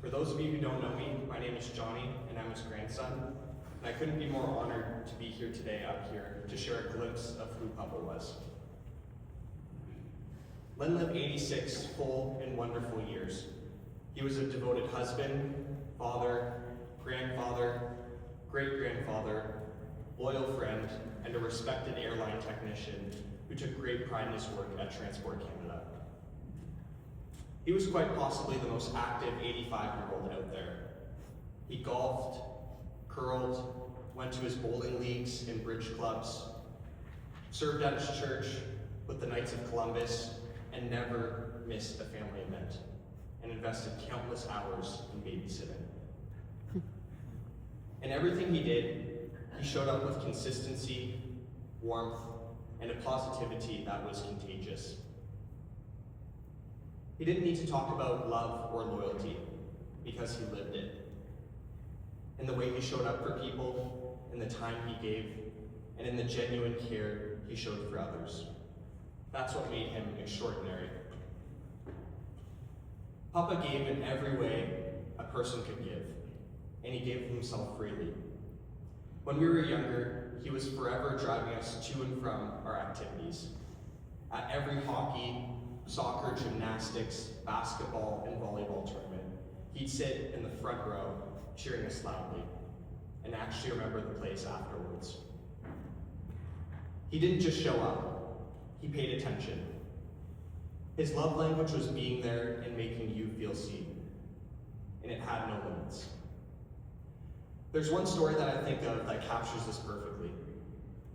For those of you who don't know me, my name is Johnny, and I'm his grandson, and I couldn't be more honored to be here today up here to share a glimpse of who Papa was. Len lived 86 full and wonderful years. He was a devoted husband, father, grandfather, great-grandfather, loyal friend, and a respected airline technician who took great pride in his work at Transport Canada. He was quite possibly the most active 85-year-old out there. He golfed, curled, went to his bowling leagues and bridge clubs, served at his church with the Knights of Columbus, and never missed a family event, and invested countless hours in babysitting. In everything he did, he showed up with consistency, warmth, and a positivity that was contagious. He didn't need to talk about love or loyalty because he lived it. In the way he showed up for people, in the time he gave, and in the genuine care he showed for others. That's what made him extraordinary. Papa gave in every way a person could give, and he gave himself freely. When we were younger, he was forever driving us to and from our activities. At every hockey, soccer, gymnastics, basketball, and volleyball tournament, he'd sit in the front row, cheering us loudly, and actually remember the place afterwards. He didn't just show up, he paid attention. His love language was being there and making you feel seen, and it had no limits. There's one story that I think of that captures this perfectly.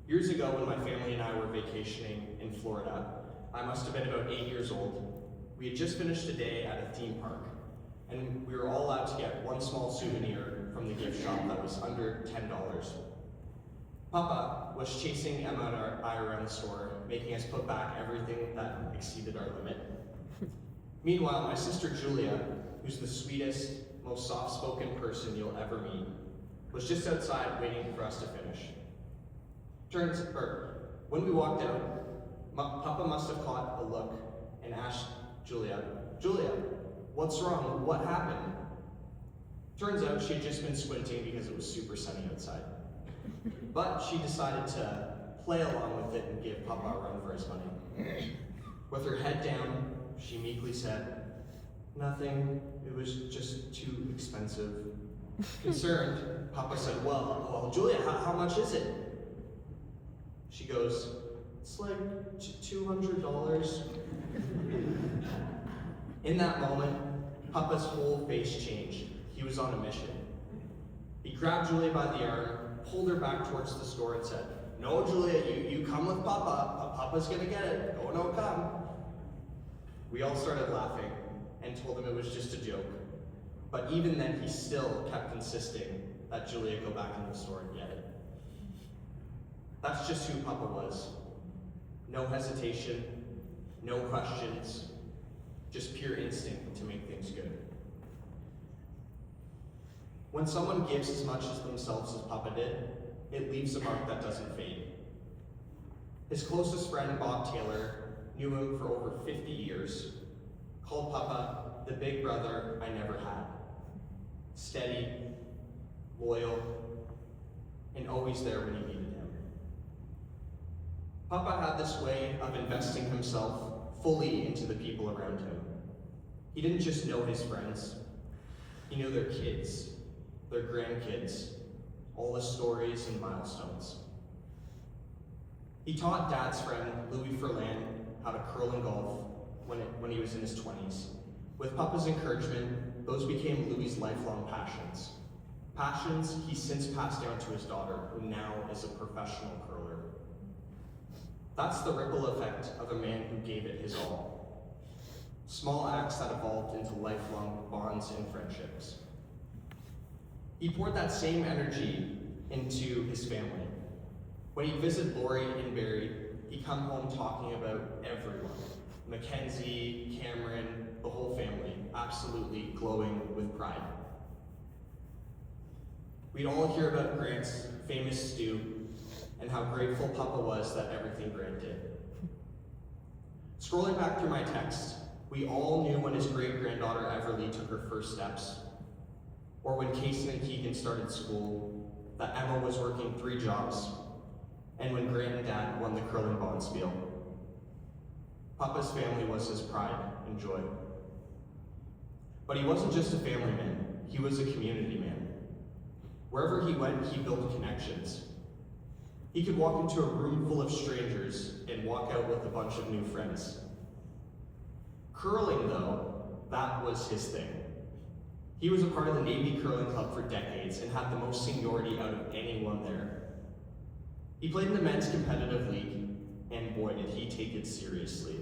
Years ago, when my family and I were vacationing in Florida, I must have been about 8 years old. We had just finished a day at a theme park, and we were all allowed to get one small souvenir from the gift shop that was under $10. Papa was chasing Emma and I around the store, making us put back everything that exceeded our limit. Meanwhile, my sister Julia, who's the sweetest, most soft-spoken person you'll ever meet, was just outside waiting for us to finish. When we walked out, Papa must have caught a look and asked Julia, what's wrong? What happened? Turns out she had just been squinting because it was super sunny outside. But she decided to play along with it and give Papa a run for his money. With her head down, she meekly said, "Nothing, it was just too expensive." Concerned, Papa said, well, Julia, how much is it? She goes, "It's like $200. In that moment, Papa's whole face changed. He was on a mission. He grabbed Julia by the arm, pulled her back towards the store and said, "No, Julia, you come with Papa. Papa's gonna get it. No, come." We all started laughing and told him it was just a joke. But even then, he still kept insisting that Julia go back into the store and get it. That's just who Papa was. No hesitation, no questions, just pure instinct to make things good. When someone gives as much as themselves as Papa did, it leaves a mark that doesn't fade. His closest friend, Bob Taylor, knew him for over 50 years, called Papa the big brother I never had. Steady, loyal, and always there when you needed him. Papa had this way of investing himself fully into the people around him. He didn't just know his friends, he knew their kids, their grandkids, all the stories and milestones. He taught Dad's friend, Louis Furlan, how to curl and golf when he was in his 20s. With Papa's encouragement, those became Louis's lifelong passions. Passions he since passed down to his daughter, who now is a professional curler. That's the ripple effect of a man who gave it his all. Small acts that evolved into lifelong bonds and friendships. He poured that same energy into his family. When he'd visit Lori and Barry, he'd come home talking about everyone. Mackenzie, Cameron, the whole family, absolutely glowing with pride. We'd all hear about Grant's famous stew and how grateful Papa was that everything Grant did. Scrolling back through my text, we all knew when his great-granddaughter Everly took her first steps, or when Kason and Keegan started school, that Emma was working 3 jobs, and when Grant and Dad won the curling bonspiel. Papa's family was his pride and joy. But he wasn't just a family man, he was a community man. Wherever he went, he built connections. He could walk into a room full of strangers and walk out with a bunch of new friends. Curling, though, that was his thing. He was a part of the Navy Curling Club for decades and had the most seniority out of anyone there. He played in the men's competitive league, and boy, did he take it seriously.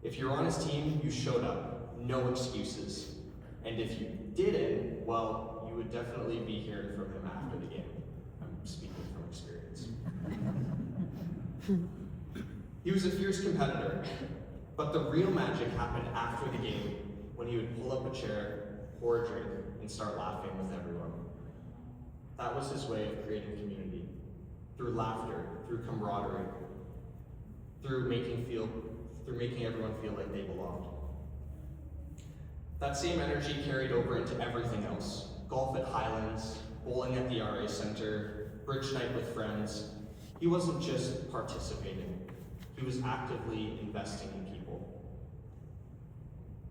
If you were on his team, you showed up, no excuses. And if you didn't, well, you would definitely be hearing from him after the game. I'm speaking from experience. He was a fierce competitor, but the real magic happened after the game when he would pull up a chair, pour a drink, and start laughing with everyone. That was his way of creating community, through laughter, through camaraderie, through making everyone feel like they belonged. That same energy carried over into everything else. Golf at Highlands, bowling at the RA Center, bridge night with friends. He wasn't just participating, he was actively investing in people.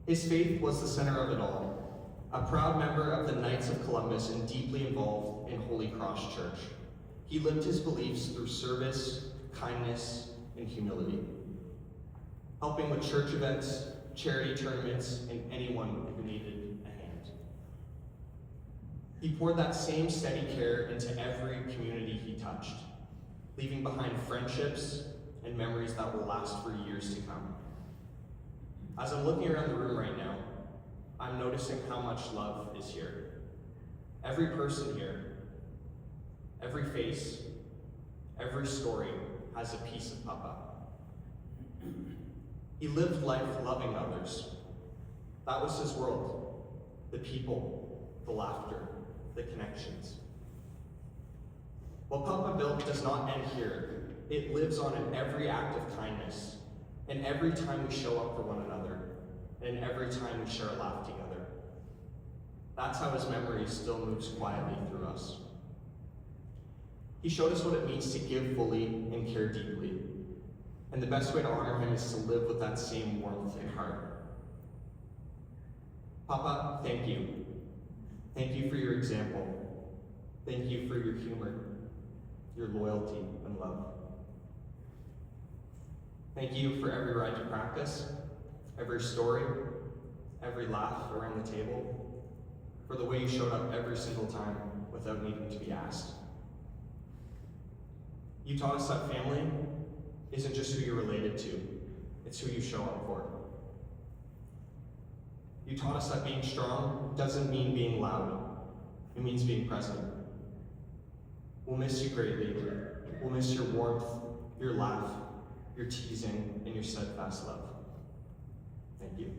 His faith was the center of it all. A proud member of the Knights of Columbus and deeply involved in Holy Cross Church, he lived his beliefs through service, kindness, and humility, helping with church events, charity tournaments, and anyone who needed a hand. He poured that same steady care into every community he touched, leaving behind friendships and memories that will last for years to come. As I'm looking around the room right now, I'm noticing how much love is here. Every person here, every face, every story has a piece of Papa. He lived life loving others. That was his world. The people, the laughter, the connections. What Papa built does not end here. It lives on in every act of kindness, and every time we show up for one another, and every time we share a laugh together. That's how his memory still moves quietly through us. He showed us what it means to give fully and care deeply. And the best way to honor him is to live with that same warmth and heart. Papa, thank you. Thank you for your example. Thank you for your humor, your loyalty and love. Thank you for every ride to practice, every story, every laugh around the table, for the way you showed up every single time without needing to be asked. You taught us that family isn't just who you're related to, it's who you show up for. You taught us that being strong doesn't mean being loud, it means being present. We'll miss you greatly. We'll miss your warmth, your laugh, your teasing, and your steadfast love. Thank you.